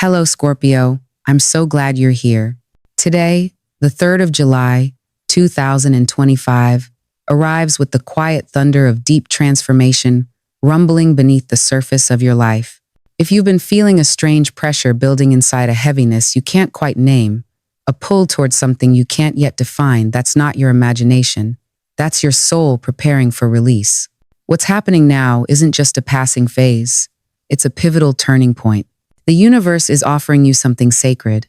Hello, Scorpio. I'm so glad you're here. Today, the 3rd of July, 2025, arrives with the quiet thunder of deep transformation rumbling beneath the surface of your life. If you've been feeling a strange pressure building inside, a heaviness you can't quite name, a pull towards something you can't yet define, that's not your imagination. That's your soul preparing for release. What's happening now isn't just a passing phase. It's a pivotal turning point. The universe is offering you something sacred,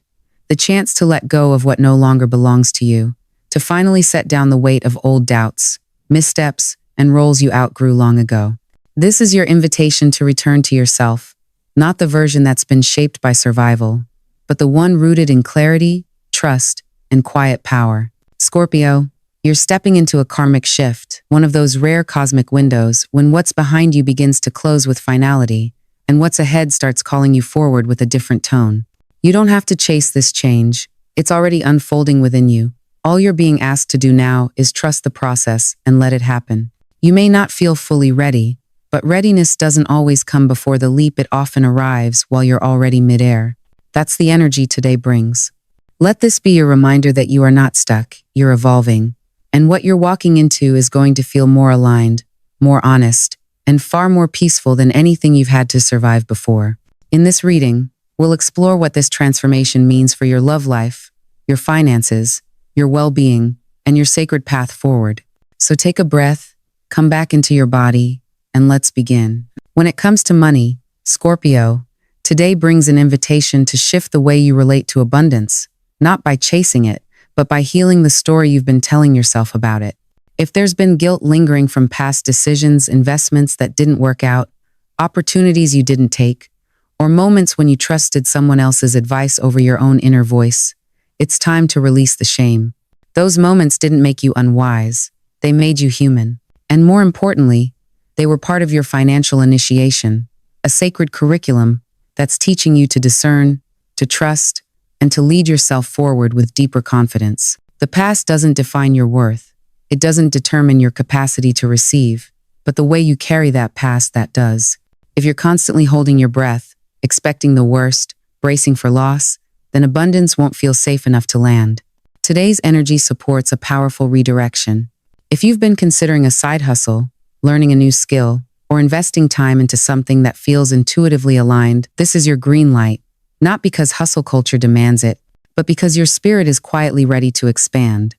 the chance to let go of what no longer belongs to you, to finally set down the weight of old doubts, missteps, and roles you outgrew long ago. This is your invitation to return to yourself, not the version that's been shaped by survival, but the one rooted in clarity, trust, and quiet power. Scorpio, you're stepping into a karmic shift, one of those rare cosmic windows when what's behind you begins to close with finality, and what's ahead starts calling you forward with a different tone. You don't have to chase this change. It's already unfolding within you. All you're being asked to do now is trust the process and let it happen. You may not feel fully ready, but readiness doesn't always come before the leap. It often arrives while you're already midair. That's the energy today brings. Let this be a reminder that you are not stuck, you're evolving, and what you're walking into is going to feel more aligned, more honest, and far more peaceful than anything you've had to survive before. In this reading, we'll explore what this transformation means for your love life, your finances, your well-being, and your sacred path forward. So take a breath, come back into your body, and let's begin. When it comes to money, Scorpio, today brings an invitation to shift the way you relate to abundance, not by chasing it, but by healing the story you've been telling yourself about it. If there's been guilt lingering from past decisions, investments that didn't work out, opportunities you didn't take, or moments when you trusted someone else's advice over your own inner voice, it's time to release the shame. Those moments didn't make you unwise. They made you human. And more importantly, they were part of your financial initiation, a sacred curriculum that's teaching you to discern, to trust, and to lead yourself forward with deeper confidence. The past doesn't define your worth. It doesn't determine your capacity to receive, but the way you carry that past, that does. If you're constantly holding your breath, expecting the worst, bracing for loss, then abundance won't feel safe enough to land. Today's energy supports a powerful redirection. If you've been considering a side hustle, learning a new skill, or investing time into something that feels intuitively aligned, this is your green light, not because hustle culture demands it, but because your spirit is quietly ready to expand.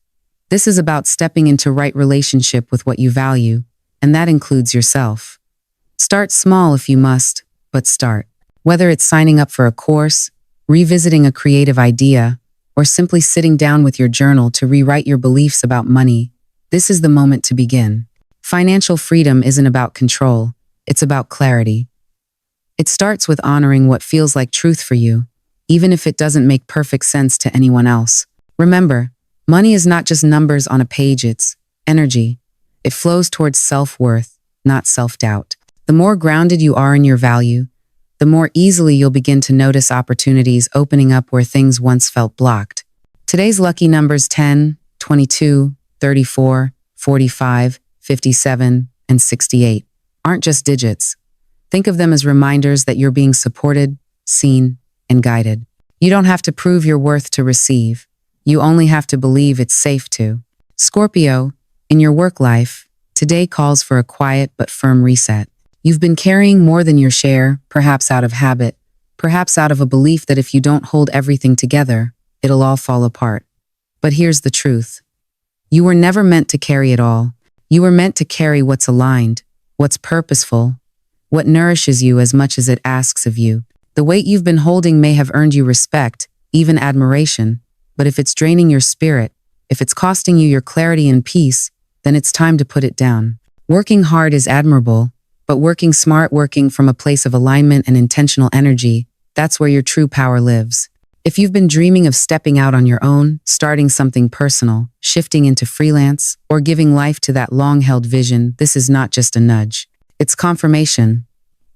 This is about stepping into right relationship with what you value, and that includes yourself. Start small if you must, but start. Whether it's signing up for a course, revisiting a creative idea, or simply sitting down with your journal to rewrite your beliefs about money, this is the moment to begin. Financial freedom isn't about control, it's about clarity. It starts with honoring what feels like truth for you, even if it doesn't make perfect sense to anyone else. Remember, money is not just numbers on a page, it's energy. It flows towards self-worth, not self-doubt. The more grounded you are in your value, the more easily you'll begin to notice opportunities opening up where things once felt blocked. Today's lucky numbers 10, 22, 34, 45, 57, and 68 aren't just digits. Think of them as reminders that you're being supported, seen, and guided. You don't have to prove your worth to receive. You only have to believe it's safe to. Scorpio, in your work life, today calls for a quiet but firm reset. You've been carrying more than your share, perhaps out of habit, perhaps out of a belief that if you don't hold everything together, it'll all fall apart. But here's the truth. You were never meant to carry it all. You were meant to carry what's aligned, what's purposeful, what nourishes you as much as it asks of you. The weight you've been holding may have earned you respect, even admiration, but if it's draining your spirit, if it's costing you your clarity and peace, then it's time to put it down. Working hard is admirable, but working smart, working from a place of alignment and intentional energy, that's where your true power lives. If you've been dreaming of stepping out on your own, starting something personal, shifting into freelance, or giving life to that long-held vision, this is not just a nudge. It's confirmation.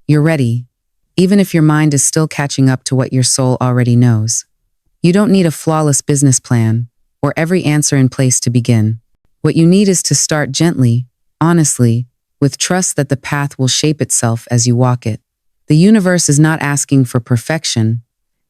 You're ready, even if your mind is still catching up to what your soul already knows. You don't need a flawless business plan or every answer in place to begin. What you need is to start gently, honestly, with trust that the path will shape itself as you walk it. The universe is not asking for perfection.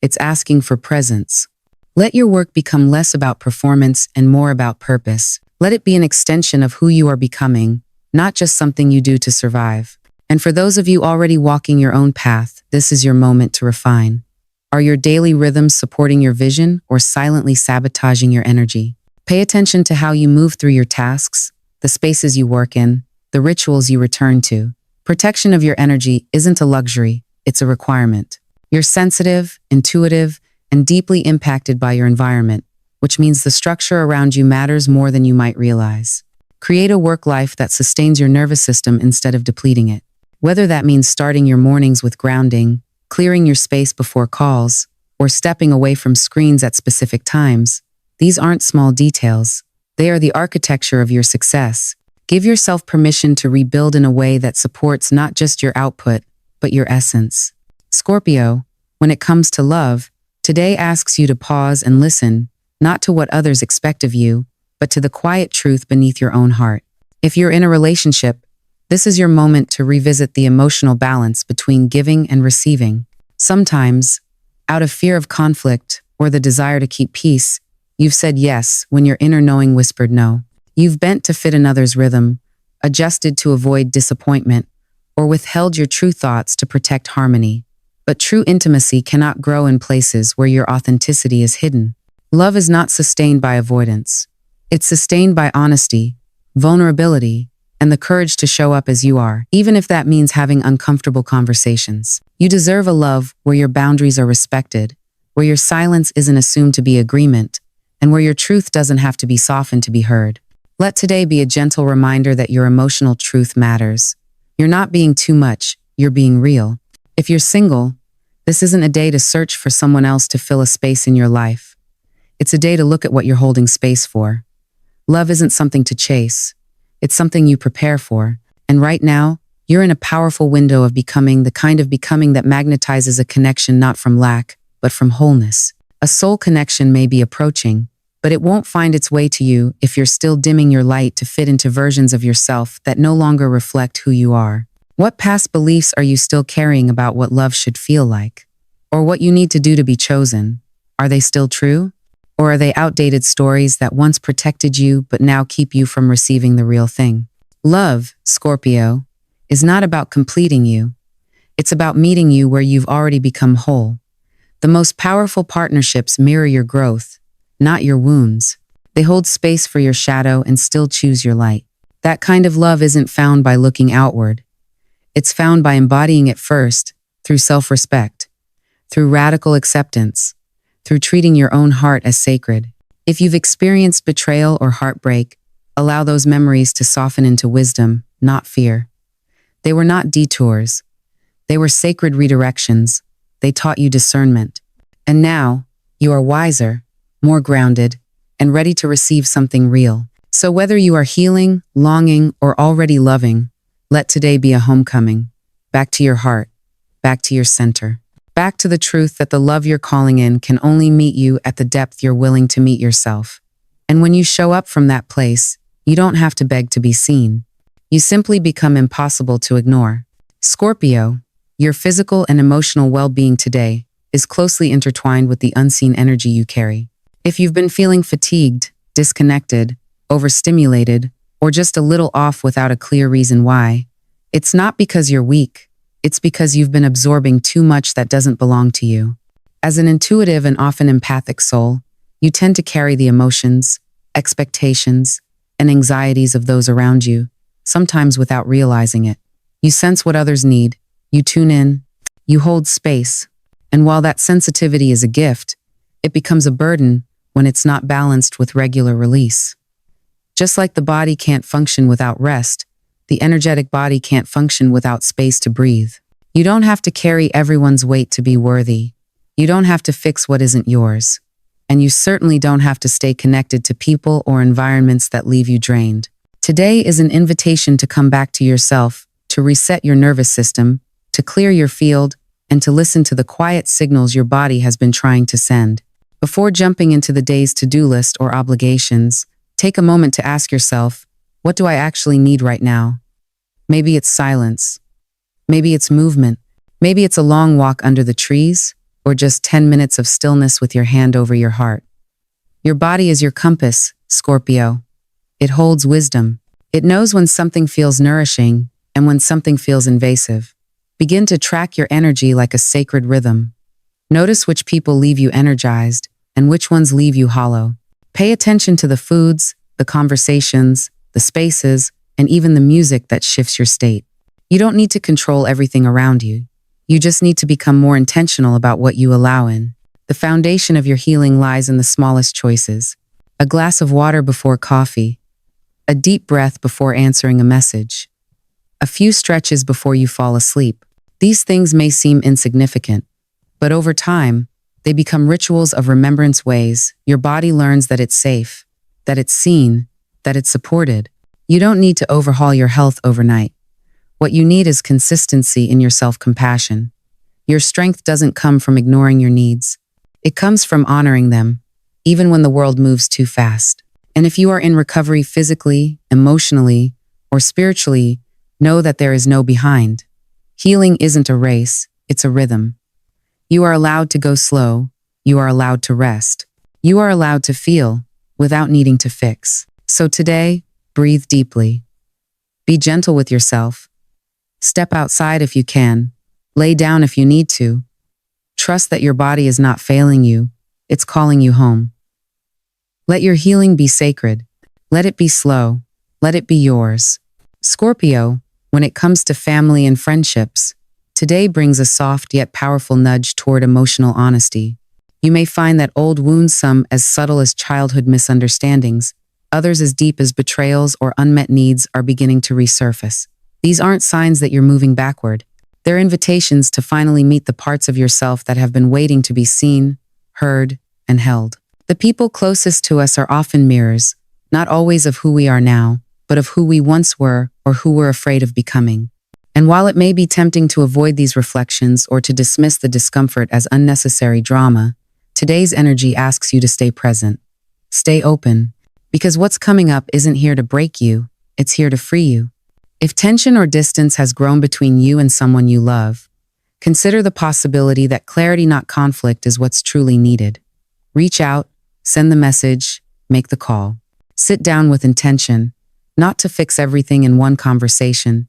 It's asking for presence. Let your work become less about performance and more about purpose. Let it be an extension of who you are becoming, not just something you do to survive. And for those of you already walking your own path, this is your moment to refine. Are your daily rhythms supporting your vision or silently sabotaging your energy? Pay attention to how you move through your tasks, the spaces you work in, the rituals you return to. Protection of your energy isn't a luxury, it's a requirement. You're sensitive, intuitive, and deeply impacted by your environment, which means the structure around you matters more than you might realize. Create a work life that sustains your nervous system instead of depleting it. Whether that means starting your mornings with grounding, clearing your space before calls, or stepping away from screens at specific times, these aren't small details. They are the architecture of your success. Give yourself permission to rebuild in a way that supports not just your output, but your essence. Scorpio, when it comes to love, today asks you to pause and listen, not to what others expect of you, but to the quiet truth beneath your own heart. If you're in a relationship, this is your moment to revisit the emotional balance between giving and receiving. Sometimes, out of fear of conflict or the desire to keep peace, you've said yes when your inner knowing whispered no. You've bent to fit another's rhythm, adjusted to avoid disappointment, or withheld your true thoughts to protect harmony. But true intimacy cannot grow in places where your authenticity is hidden. Love is not sustained by avoidance. It's sustained by honesty, vulnerability, and the courage to show up as you are, even if that means having uncomfortable conversations. You deserve a love where your boundaries are respected, where your silence isn't assumed to be agreement, and where your truth doesn't have to be softened to be heard. Let today be a gentle reminder that your emotional truth matters. You're not being too much, you're being real. If you're single, this isn't a day to search for someone else to fill a space in your life. It's a day to look at what you're holding space for. Love isn't something to chase. It's something you prepare for. And right now, you're in a powerful window of becoming the kind of becoming that magnetizes a connection not from lack, but from wholeness. A soul connection may be approaching, but it won't find its way to you if you're still dimming your light to fit into versions of yourself that no longer reflect who you are. What past beliefs are you still carrying about what love should feel like? Or what you need to do to be chosen? Are they still true? Or are they outdated stories that once protected you but now keep you from receiving the real thing? Love, Scorpio, is not about completing you. It's about meeting you where you've already become whole. The most powerful partnerships mirror your growth, not your wounds. They hold space for your shadow and still choose your light. That kind of love isn't found by looking outward. It's found by embodying it first, through self-respect, through radical acceptance, through treating your own heart as sacred. If you've experienced betrayal or heartbreak, allow those memories to soften into wisdom, not fear. They were not detours. They were sacred redirections. They taught you discernment. And now, you are wiser, more grounded, and ready to receive something real. So whether you are healing, longing, or already loving, let today be a homecoming. Back to your heart, back to your center. Back to the truth that the love you're calling in can only meet you at the depth you're willing to meet yourself. And when you show up from that place, you don't have to beg to be seen. You simply become impossible to ignore. Scorpio, your physical and emotional well-being today is closely intertwined with the unseen energy you carry. If you've been feeling fatigued, disconnected, overstimulated, or just a little off without a clear reason why, it's not because you're weak. It's because you've been absorbing too much that doesn't belong to you. As an intuitive and often empathic soul, you tend to carry the emotions, expectations, and anxieties of those around you, sometimes without realizing it. You sense what others need, you tune in, you hold space, and while that sensitivity is a gift, it becomes a burden when it's not balanced with regular release. Just like the body can't function without rest, the energetic body can't function without space to breathe. You don't have to carry everyone's weight to be worthy. You don't have to fix what isn't yours. And you certainly don't have to stay connected to people or environments that leave you drained. Today is an invitation to come back to yourself, to reset your nervous system, to clear your field, and to listen to the quiet signals your body has been trying to send. Before jumping into the day's to-do list or obligations, take a moment to ask yourself, what do I actually need right now? Maybe it's silence. Maybe it's movement. Maybe it's a long walk under the trees, or just 10 minutes of stillness with your hand over your heart. Your body is your compass, Scorpio. It holds wisdom. It knows when something feels nourishing and when something feels invasive. Begin to track your energy like a sacred rhythm. Notice which people leave you energized and which ones leave you hollow. Pay attention to the foods, the conversations, the spaces, and even the music that shifts your state. You don't need to control everything around you. You just need to become more intentional about what you allow in. The foundation of your healing lies in the smallest choices. A glass of water before coffee. A deep breath before answering a message. A few stretches before you fall asleep. These things may seem insignificant, but over time, they become rituals of remembrance ways your body learns that it's safe, that it's seen, that it's supported. You don't need to overhaul your health overnight. What you need is consistency in your self-compassion. Your strength doesn't come from ignoring your needs. It comes from honoring them, even when the world moves too fast. And if you are in recovery physically, emotionally, or spiritually, know that there is no behind. Healing isn't a race, it's a rhythm. You are allowed to go slow. You are allowed to rest. You are allowed to feel without needing to fix. So today, breathe deeply. Be gentle with yourself. Step outside if you can. Lay down if you need to. Trust that your body is not failing you. It's calling you home. Let your healing be sacred. Let it be slow. Let it be yours. Scorpio, when it comes to family and friendships, today brings a soft yet powerful nudge toward emotional honesty. You may find that old wounds, some as subtle as childhood misunderstandings, others as deep as betrayals or unmet needs, are beginning to resurface. These aren't signs that you're moving backward. They're invitations to finally meet the parts of yourself that have been waiting to be seen, heard, and held. The people closest to us are often mirrors, not always of who we are now, but of who we once were or who we're afraid of becoming. And while it may be tempting to avoid these reflections or to dismiss the discomfort as unnecessary drama, today's energy asks you to stay present. Stay open, because what's coming up isn't here to break you, it's here to free you. If tension or distance has grown between you and someone you love, consider the possibility that clarity, not conflict, is what's truly needed. Reach out, send the message, make the call. Sit down with intention, not to fix everything in one conversation,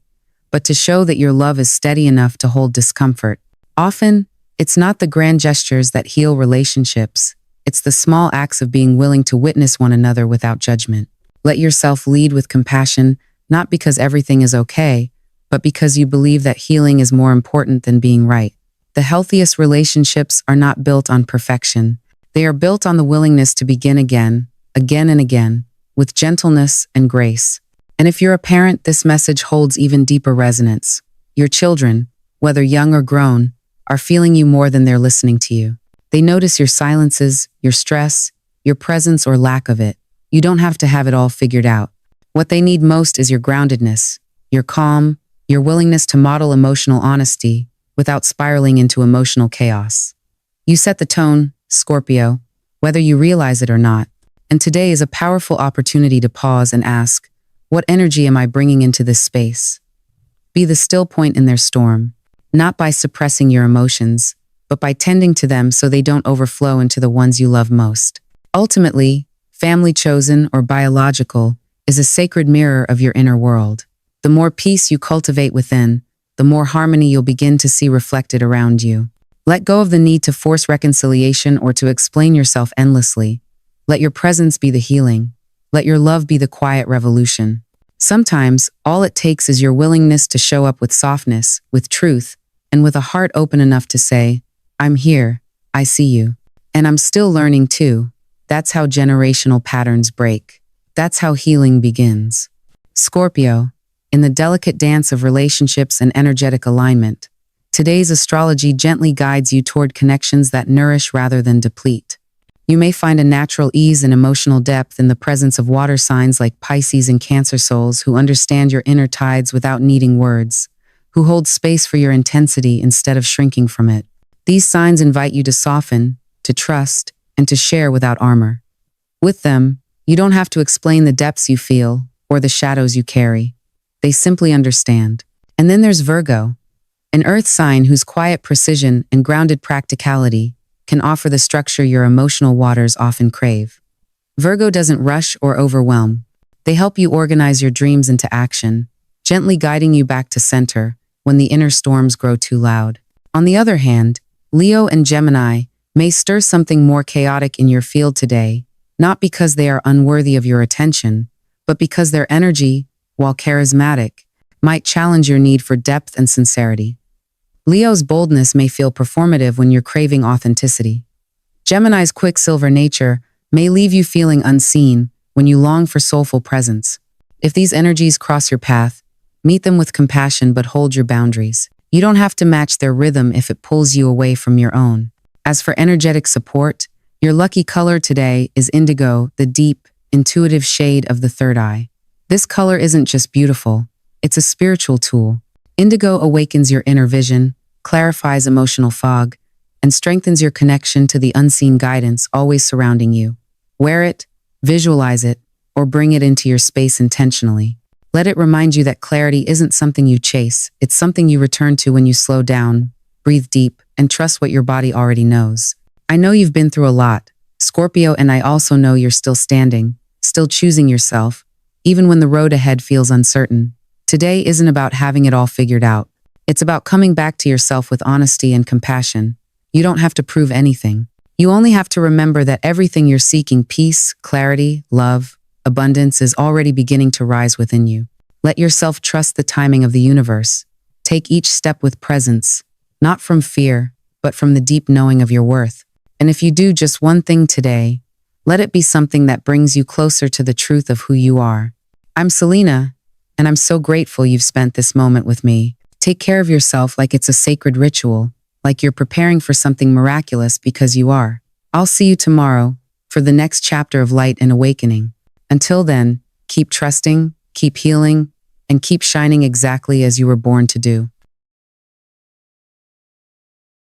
but to show that your love is steady enough to hold discomfort. Often, it's not the grand gestures that heal relationships. It's the small acts of being willing to witness one another without judgment. Let yourself lead with compassion, not because everything is okay, but because you believe that healing is more important than being right. The healthiest relationships are not built on perfection. They are built on the willingness to begin again and again, with gentleness and grace. And if you're a parent, this message holds even deeper resonance. Your children, whether young or grown, are feeling you more than they're listening to you. They notice your silences, your stress, your presence or lack of it. You don't have to have it all figured out. What they need most is your groundedness, your calm, your willingness to model emotional honesty without spiraling into emotional chaos. You set the tone, Scorpio, whether you realize it or not. And today is a powerful opportunity to pause and ask, what energy am I bringing into this space? Be the still point in their storm, not by suppressing your emotions, but by tending to them so they don't overflow into the ones you love most. Ultimately, family, chosen or biological, is a sacred mirror of your inner world. The more peace you cultivate within, the more harmony you'll begin to see reflected around you. Let go of the need to force reconciliation or to explain yourself endlessly. Let your presence be the healing. Let your love be the quiet revolution. Sometimes, all it takes is your willingness to show up with softness, with truth, and with a heart open enough to say, I'm here, I see you. And I'm still learning too. That's how generational patterns break. That's how healing begins. Scorpio, in the delicate dance of relationships and energetic alignment, today's astrology gently guides you toward connections that nourish rather than deplete. You may find a natural ease and emotional depth in the presence of water signs like Pisces and Cancer souls who understand your inner tides without needing words, who hold space for your intensity instead of shrinking from it. These signs invite you to soften, to trust, and to share without armor. With them, you don't have to explain the depths you feel or the shadows you carry. They simply understand. And then there's Virgo, an earth sign whose quiet precision and grounded practicality can offer the structure your emotional waters often crave. Virgo doesn't rush or overwhelm. They help you organize your dreams into action, gently guiding you back to center when the inner storms grow too loud. On the other hand, Leo and Gemini may stir something more chaotic in your field today, not because they are unworthy of your attention, but because their energy, while charismatic, might challenge your need for depth and sincerity. Leo's boldness may feel performative when you're craving authenticity. Gemini's quicksilver nature may leave you feeling unseen when you long for soulful presence. If these energies cross your path, meet them with compassion but hold your boundaries. You don't have to match their rhythm if it pulls you away from your own. As for energetic support, your lucky color today is indigo, the deep, intuitive shade of the third eye. This color isn't just beautiful, it's a spiritual tool. Indigo awakens your inner vision, clarifies emotional fog, and strengthens your connection to the unseen guidance always surrounding you. Wear it, visualize it, or bring it into your space intentionally. Let it remind you that clarity isn't something you chase, it's something you return to when you slow down, breathe deep, and trust what your body already knows. I know you've been through a lot, Scorpio, and I also know you're still standing, still choosing yourself, even when the road ahead feels uncertain. Today isn't about having it all figured out. It's about coming back to yourself with honesty and compassion. You don't have to prove anything. You only have to remember that everything you're seeking, peace, clarity, love, abundance, is already beginning to rise within you. Let yourself trust the timing of the universe. Take each step with presence, not from fear, but from the deep knowing of your worth. And if you do just one thing today, let it be something that brings you closer to the truth of who you are. I'm Selena, and I'm so grateful you've spent this moment with me. Take care of yourself like it's a sacred ritual, like you're preparing for something miraculous, because you are. I'll see you tomorrow for the next chapter of light and awakening. Until then, keep trusting, keep healing, and keep shining exactly as you were born to do.